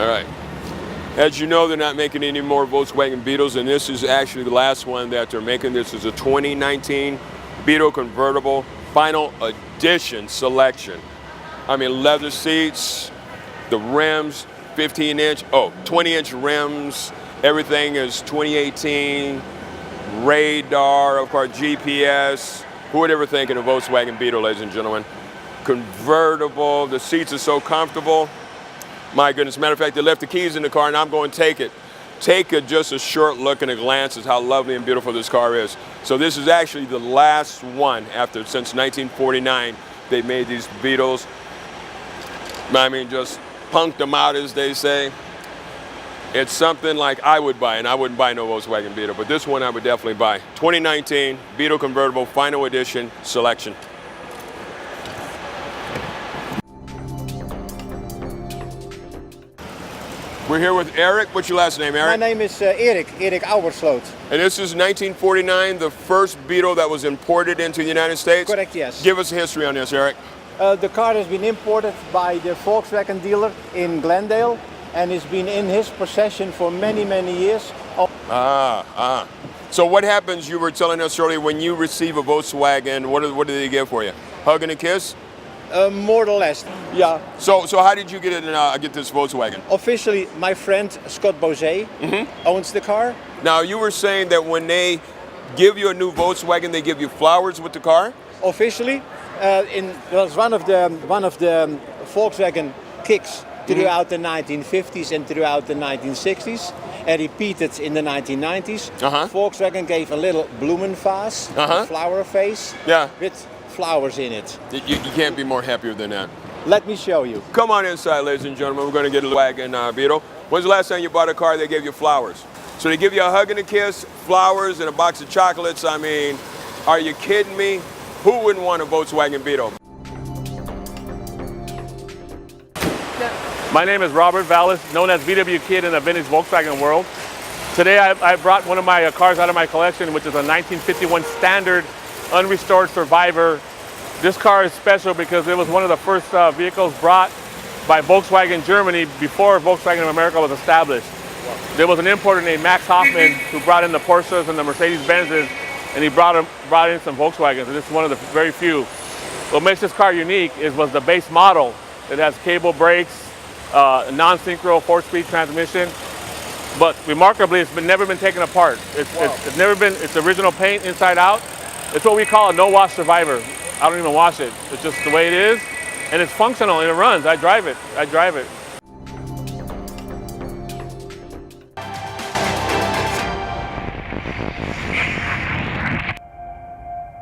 All right. As you know, they're not making any more Volkswagen Beetles, and this is actually the last one that they're making. This is a 2019 Beetle convertible final edition selection. I mean, leather seats, the rims, 20-inch rims. Everything is 2018, radar, of course, GPS. Who would ever think of a Volkswagen Beetle, ladies and gentlemen? Convertible, the seats are so comfortable. My goodness, matter of fact, they left the keys in the car and I'm going to take it. Take just a short look and a glance at how lovely and beautiful this car is. So this is actually the last one since 1949, they made these Beetles. I mean, just punked them out, as they say. It's something like I would buy, and I wouldn't buy no Volkswagen Beetle, but this one I would definitely buy. 2019 Beetle convertible final edition selection. We're here with Eric. What's your last name, Eric? My name is Erik Auersloot. And this is 1949, the first Beetle that was imported into the United States? Correct, yes. Give us a history on this, Eric. The car has been imported by the Volkswagen dealer in Glendale and has been in his possession for many, many years. So what happens, you were telling us earlier, when you receive a Volkswagen, what do they give for you? Hug and a kiss? More or less, yeah. So how did you get this Volkswagen? Officially, my friend Scott Bozet owns the car. Now, you were saying that when they give you a new Volkswagen, they give you flowers with the car? Officially, it was one of the Volkswagen kicks throughout the 1950s and throughout the 1960s, and repeated in the 1990s. Volkswagen gave a little Blumenvase, a flower vase, with flowers in it. You can't be more happier than that. Let me show you. Come on inside, ladies and gentlemen. We're going to get a Volkswagen Beetle. When's the last time you bought a car they gave you flowers? So they give you a hug and a kiss, flowers, and a box of chocolates. I mean, are you kidding me? Who wouldn't want a Volkswagen Beetle? My name is Robert Vallis, known as VW Kid in the vintage Volkswagen world. Today I brought one of my cars out of my collection, which is a 1951 standard unrestored Survivor. This car is special because it was one of the first vehicles brought by Volkswagen Germany before Volkswagen of America was established. There was an importer named Max Hoffman who brought in the Porsches and the Mercedes-Benzes, and he brought in some Volkswagens, and this is one of the very few. What makes this car unique was the base model. It has cable brakes, non-synchro 4-speed transmission, but remarkably, it's never been taken apart. It's original paint inside out. It's what we call a no-wash Survivor. I don't even wash it. It's just the way it is, and it's functional and it runs. I drive it.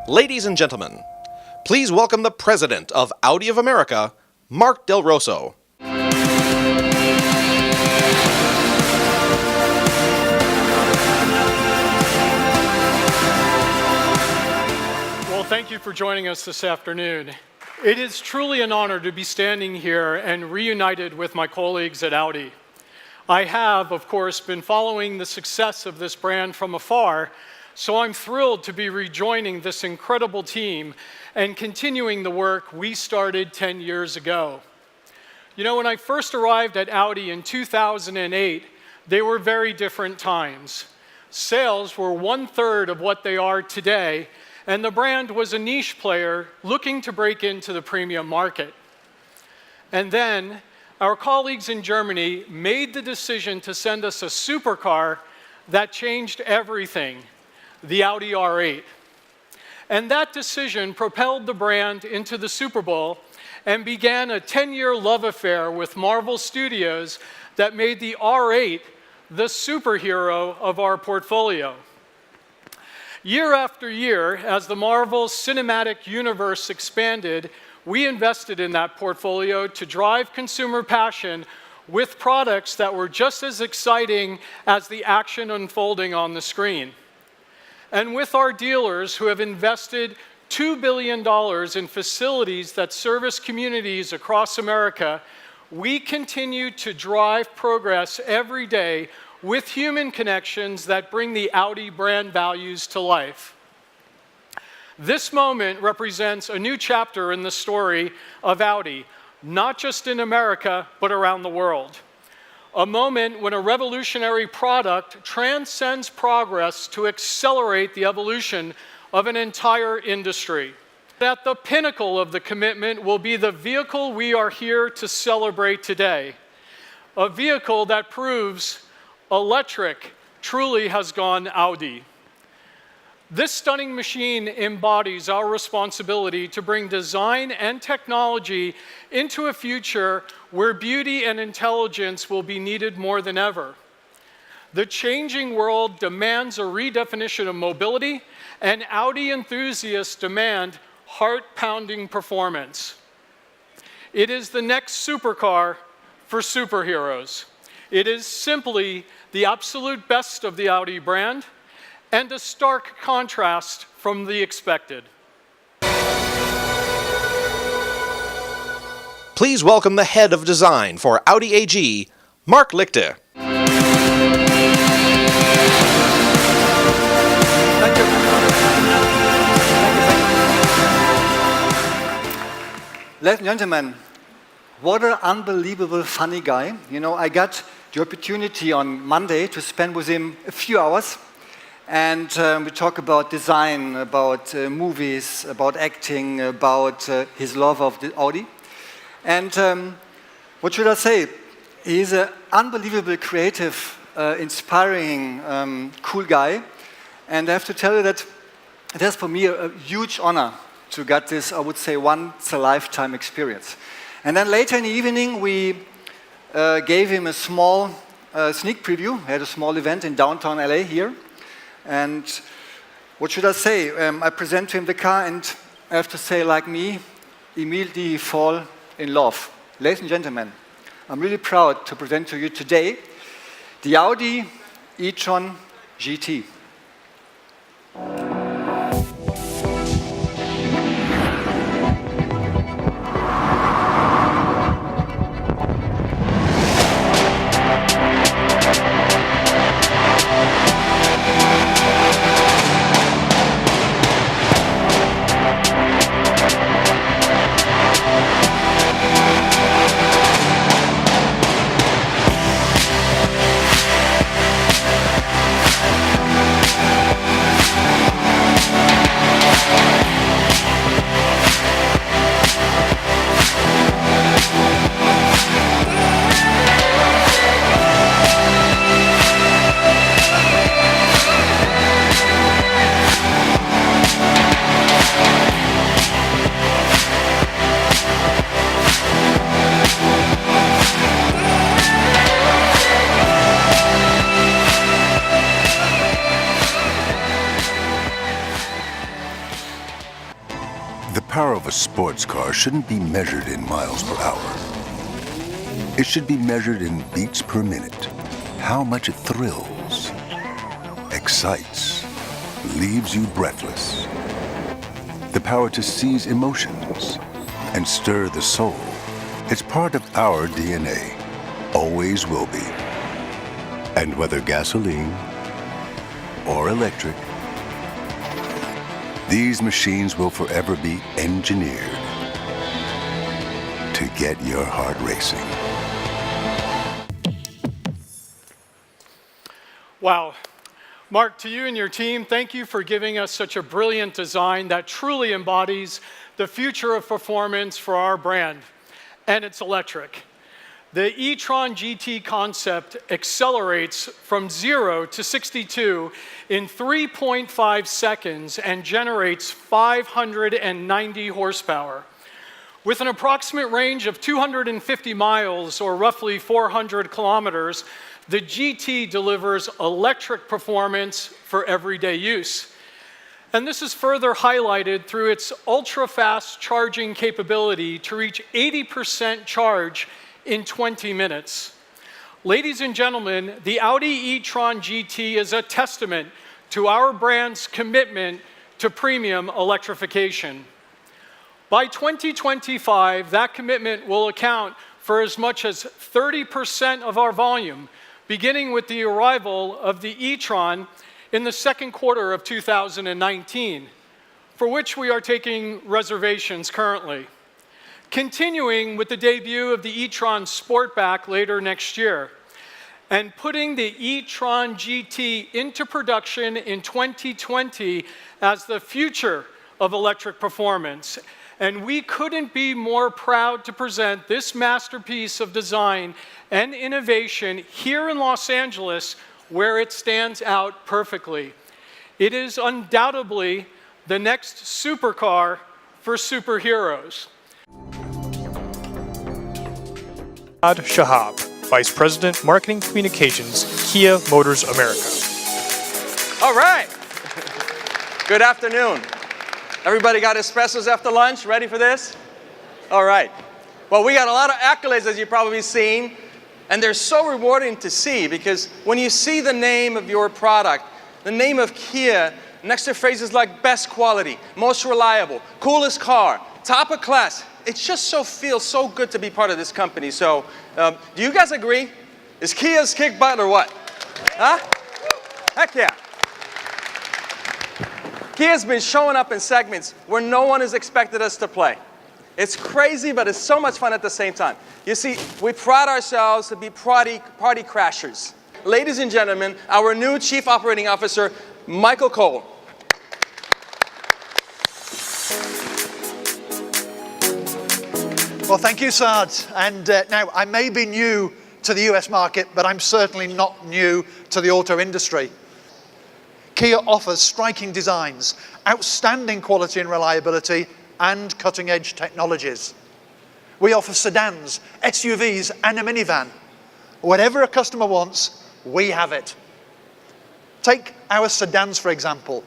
Ladies and gentlemen, please welcome the president of Audi of America, Mark Del Rosso. Well, thank you for joining us this afternoon. It is truly an honor to be standing here and reunited with my colleagues at Audi. I have, of course, been following the success of this brand from afar, so I'm thrilled to be rejoining this incredible team and continuing the work we started 10 years ago. You know, when I first arrived at Audi in 2008, they were very different times. Sales were 1/3 of what they are today, and the brand was a niche player looking to break into the premium market. And then our colleagues in Germany made the decision to send us a supercar that changed everything, the Audi R8. And that decision propelled the brand into the Super Bowl and began a 10-year love affair with Marvel Studios that made the R8 the superhero of our portfolio. Year after year, as the Marvel Cinematic Universe expanded, we invested in that portfolio to drive consumer passion with products that were just as exciting as the action unfolding on the screen. And with our dealers who have invested $2 billion in facilities that service communities across America, we continue to drive progress every day with human connections that bring the Audi brand values to life. This moment represents a new chapter in the story of Audi, not just in America, but around the world. a moment when a revolutionary product transcends progress to accelerate the evolution of an entire industry. At the pinnacle of the commitment will be the vehicle we are here to celebrate today, a vehicle that proves electric truly has gone Audi. This stunning machine embodies our responsibility to bring design and technology into a future where beauty and intelligence will be needed more than ever. The changing world demands a redefinition of mobility, and Audi enthusiasts demand heart-pounding performance. It is the next supercar for superheroes. It is simply the absolute best of the Audi brand, and a stark contrast from the expected. Please welcome the head of design for Audi AG, Mark Lichte. Thank you. Ladies and gentlemen, what an unbelievable funny guy. You know, I got the opportunity on Monday to spend with him a few hours. And we talk about design, about movies, about acting, about his love of the Audi. And what should I say? He's an unbelievably creative, inspiring, cool guy. And I have to tell you that it is for me a huge honor to get this, I would say, once-a-lifetime experience. And then later in the evening, we gave him a small sneak preview. We had a small event in downtown LA here. And what should I say? I present to him the car, and I have to say, like me, immediately he fall in love. Ladies and gentlemen, I'm really proud to present to you today the Audi e-tron GT. The power of a sports car shouldn't be measured in miles per hour. It should be measured in beats per minute. How much it thrills, excites, leaves you breathless. The power to seize emotions and stir the soul. It's part of our DNA. Always will be. And whether gasoline or electric, these machines will forever be engineered to get your heart racing. Wow. Mark, to you and your team, thank you for giving us such a brilliant design that truly embodies the future of performance for our brand. And it's electric. The e-tron GT concept accelerates from 0 to 62 in 3.5 seconds and generates 590 horsepower. With an approximate range of 250 miles, or roughly 400 kilometers, the GT delivers electric performance for everyday use. And this is further highlighted through its ultra-fast charging capability to reach 80% charge in 20 minutes. Ladies and gentlemen, the Audi e-tron GT is a testament to our brand's commitment to premium electrification. By 2025, that commitment will account for as much as 30% of our volume, beginning with the arrival of the e-tron in the second quarter of 2019, for which we are taking reservations currently. Continuing with the debut of the e-tron Sportback later next year, and putting the e-tron GT into production in 2020 as the future of electric performance. And we couldn't be more proud to present this masterpiece of design and innovation here in Los Angeles, where it stands out perfectly. It is undoubtedly the next supercar for superheroes. Shahab, Vice President, Marketing Communications, Kia Motors America. All right. Good afternoon. Everybody got espressos after lunch? Ready for this? All right. Well, we got a lot of accolades, as you've probably seen, and they're so rewarding to see because when you see the name of your product, the name of Kia, next to phrases like best quality, most reliable, coolest car, top of class, it just feels so good to be part of this company. So, do you guys agree? Is Kia's kick butt or what? Huh? Heck yeah. Kia's been showing up in segments where no one has expected us to play. It's crazy, but it's so much fun at the same time. You see, we pride ourselves to be party crashers. Ladies and gentlemen, our new Chief Operating Officer, Michael Cole. Well, thank you, Sards. And now, I may be new to the US market, but I'm certainly not new to the auto industry. Kia offers striking designs, outstanding quality and reliability, and cutting-edge technologies. We offer sedans, SUVs, and a minivan. Whatever a customer wants, we have it. Take our sedans, for example.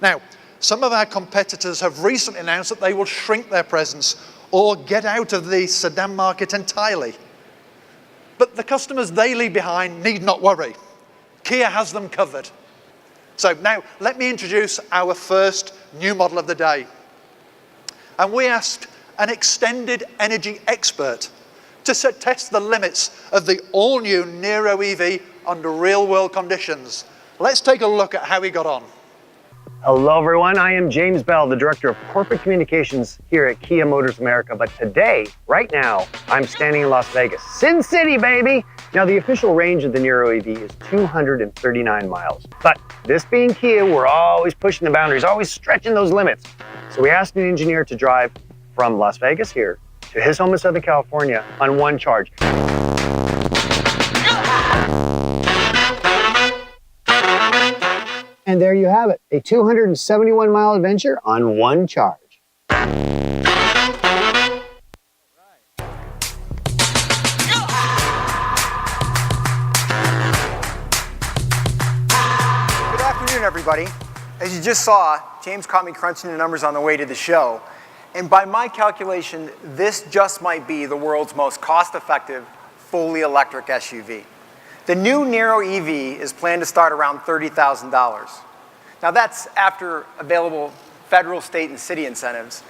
Now, some of our competitors have recently announced that they will shrink their presence or get out of the sedan market entirely. But the customers they leave behind need not worry. Kia has them covered. So now, let me introduce our first new model of the day. And we asked an extended energy expert to test the limits of the all-new Nero EV under real-world conditions. Let's take a look at how he got on. Hello everyone, I am James Bell, the Director of Corporate Communications here at Kia Motors America. But today, right now, I'm standing in Las Vegas. Sin City, baby! Now the official range of the Nero EV is 239 miles. But this being Kia, we're always pushing the boundaries, always stretching those limits. So we asked an engineer to drive from Las Vegas here to his home in Southern California on one charge. And there you have it, a 271-mile adventure on one charge. Good afternoon, everybody. As you just saw, James caught me crunching the numbers on the way to the show. And by my calculation, this just might be the world's most cost-effective, fully electric SUV. The new Nero EV is planned to start around $30,000. Now that's after available federal, state, and city incentives.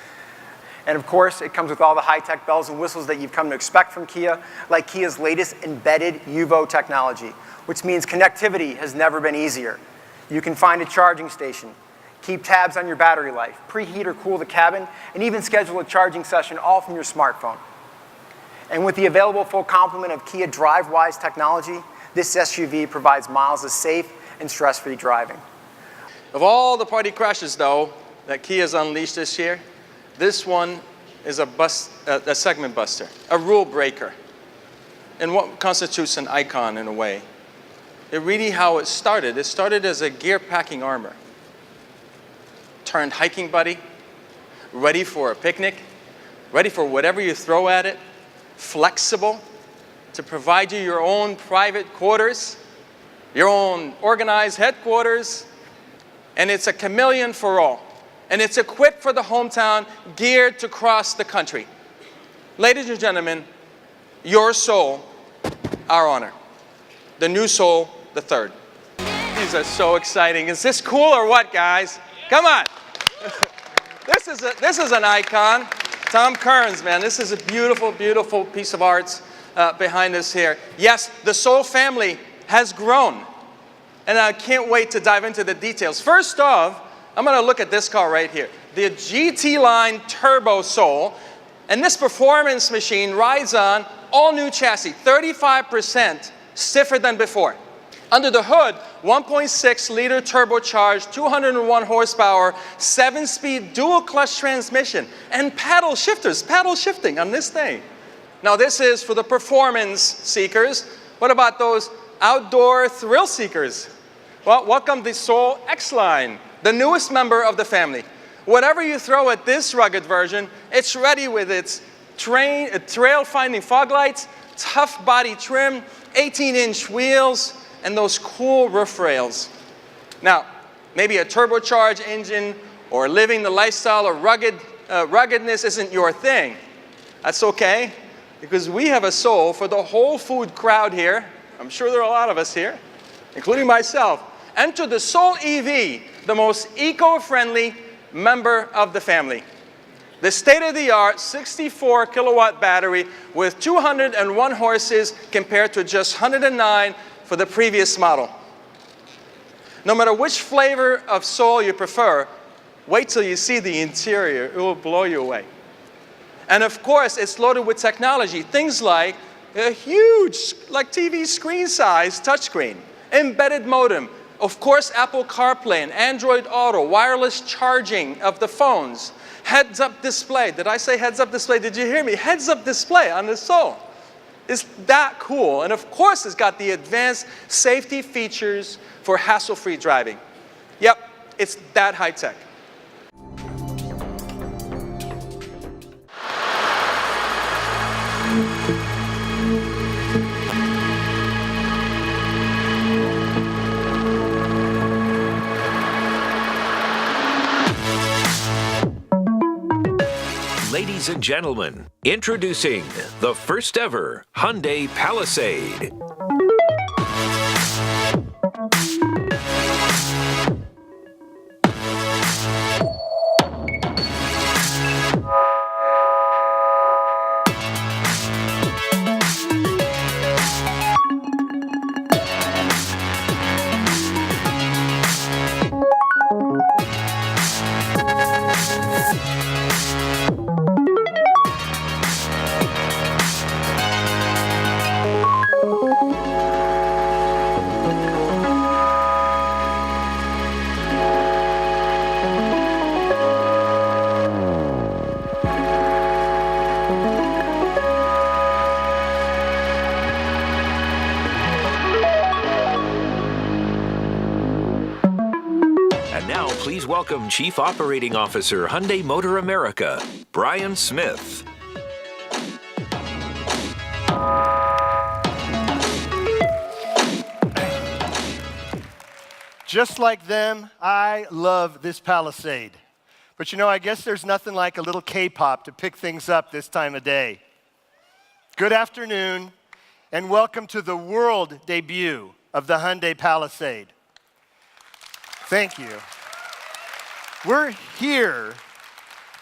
And of course, it comes with all the high-tech bells and whistles that you've come to expect from Kia, like Kia's latest embedded UVO technology, which means connectivity has never been easier. You can find a charging station, keep tabs on your battery life, preheat or cool the cabin, and even schedule a charging session all from your smartphone. And with the available full complement of Kia DriveWise technology, this SUV provides miles of safe and stress-free driving. Of all the party crashes, though, that Kia's unleashed this year, this one is a segment buster, a rule breaker, and what constitutes an icon in a way. It really how it started. It started as a gear-packing armor, turned hiking buddy, ready for a picnic, ready for whatever you throw at it, flexible, to provide you your own private quarters, your own organized headquarters, and it's a chameleon for all. And it's equipped for the hometown, geared to cross the country. Ladies and gentlemen, your soul, our honor. The new soul, the third. These are so exciting. Is this cool or what, guys? Come on. This is an icon. Tom Kearns, man, this is a beautiful, beautiful piece of art behind us here. Yes, the Soul family has grown, and I can't wait to dive into the details. First off, I'm going to look at this car right here, the GT Line Turbo Soul, and this performance machine rides on all new chassis, 35% stiffer than before. Under the hood, 1.6-liter turbocharged, 201 horsepower, 7-speed dual-clutch transmission, and paddle shifting on this thing. Now this is for the performance seekers. What about those outdoor thrill seekers? Well, welcome the Soul X-Line, the newest member of the family. Whatever you throw at this rugged version, it's ready with its trail-finding fog lights, tough body trim, 18-inch wheels, and those cool roof rails. Now, maybe a turbocharged engine or living the lifestyle of ruggedness isn't your thing. That's okay, because we have a Soul for the whole food crowd here. I'm sure there are a lot of us here, including myself. Enter the Soul EV, the most eco-friendly member of the family. The state-of-the-art 64-kilowatt battery with 201 horses compared to just 109 for the previous model. No matter which flavor of Soul you prefer, wait till you see the interior. It will blow you away. And of course, it's loaded with technology. Things like a huge, like TV screen size touchscreen, embedded modem, of course, Apple CarPlay and Android Auto, wireless charging of the phones, heads-up display. Did I say heads-up display? Did you hear me? Heads-up display on the Soul. It's that cool. And of course, it's got the advanced safety features for hassle-free driving. Yep, it's that high-tech. Ladies and gentlemen, introducing the first ever Hyundai Palisade. Please welcome Chief Operating Officer, Hyundai Motor America, Brian Smith. Just like them, I love this Palisade. But you know, I guess there's nothing like a little K-pop to pick things up this time of day. Good afternoon, and welcome to the world debut of the Hyundai Palisade. Thank you. We're here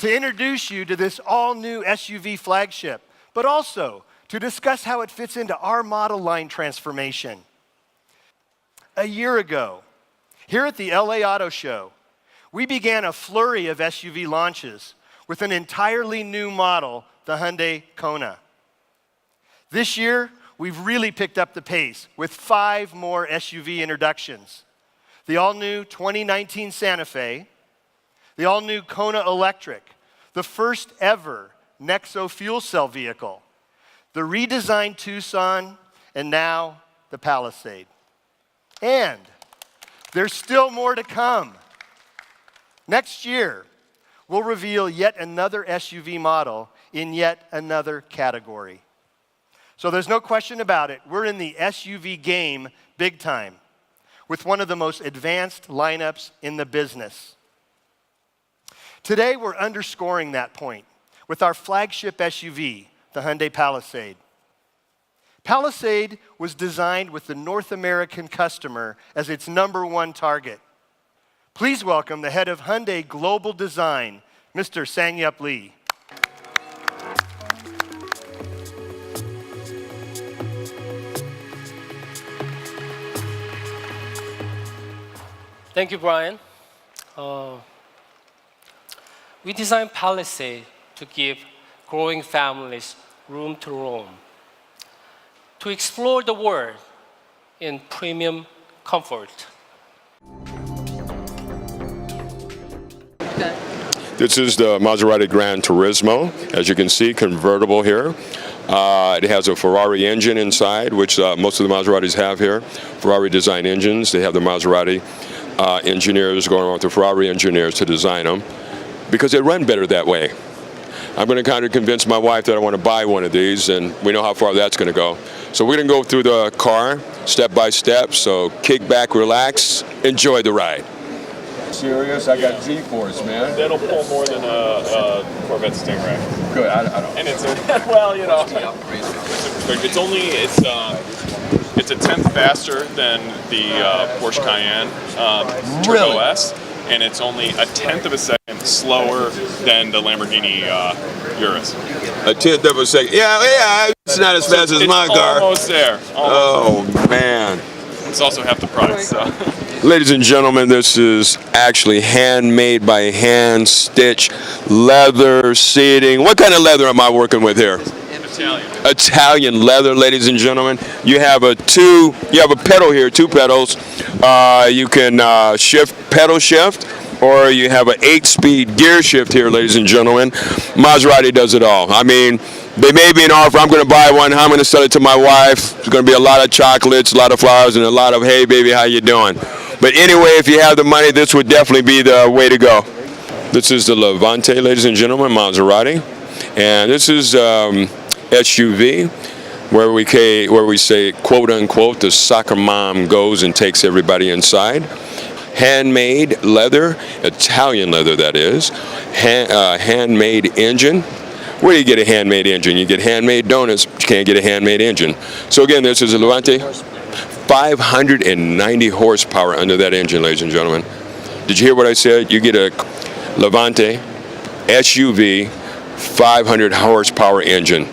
to introduce you to this all-new SUV flagship, but also to discuss how it fits into our model line transformation. A year ago, here at the LA Auto Show, we began a flurry of SUV launches with an entirely new model, the Hyundai Kona. This year, we've really picked up the pace with 5 more SUV introductions. The all-new 2019 Santa Fe, the all-new Kona Electric, the first ever Nexo fuel cell vehicle, the redesigned Tucson, and now the Palisade. And there's still more to come. Next year, we'll reveal yet another SUV model in yet another category. So there's no question about it, we're in the SUV game big time, with one of the most advanced lineups in the business. Today, we're underscoring that point with our flagship SUV, the Hyundai Palisade. Palisade was designed with the North American customer as its #1 target. Please welcome the head of Hyundai Global Design, Mr. Sang-Yup Lee. Thank you, Brian. We designed Palisade to give growing families room to roam, to explore the world in premium comfort. This is the Maserati Gran Turismo. As you can see, convertible here. It has a Ferrari engine inside, which most of the Maseratis have here. Ferrari design engines. They have the Maserati engineers going on with the Ferrari engineers to design them because they run better that way. I'm going to kind of convince my wife that I want to buy one of these, and we know how far that's going to go. So we're going to go through the car step by step. So kick back, relax, enjoy the ride. Serious? I got G-force, man. That'll pull more than a Corvette Stingray. Good. I don't. And it's well, you know, it's a tenth faster than the Porsche Cayenne Turbo S, and it's only a tenth of a second slower than the Lamborghini Urus. A tenth of a second. Yeah. It's not as fast as my car. Almost there. Oh man. It's also half the price. So. Ladies and gentlemen, this is actually handmade by hand stitch leather seating. What kind of leather am I working with here? Italian. Italian leather, ladies and gentlemen. You have a pedal here, 2 pedals. You can pedal shift, or you have an 8-speed gear shift here, ladies and gentlemen. Maserati does it all. I mean, they made me an offer. I'm going to buy one. I'm going to sell it to my wife. There's going to be a lot of chocolates, a lot of flowers, and a lot of, hey, baby, how you doing? But anyway, if you have the money, this would definitely be the way to go. This is the Levante, ladies and gentlemen, Maserati. And this is SUV, where we say, quote, unquote, the soccer mom goes and takes everybody inside. Handmade leather, Italian leather, that is. Handmade engine. Where do you get a handmade engine? You get handmade donuts, but you can't get a handmade engine. So again, this is a Levante. 590 horsepower under that engine, ladies and gentlemen. Did you hear what I said? You get a Levante SUV 500 horsepower engine.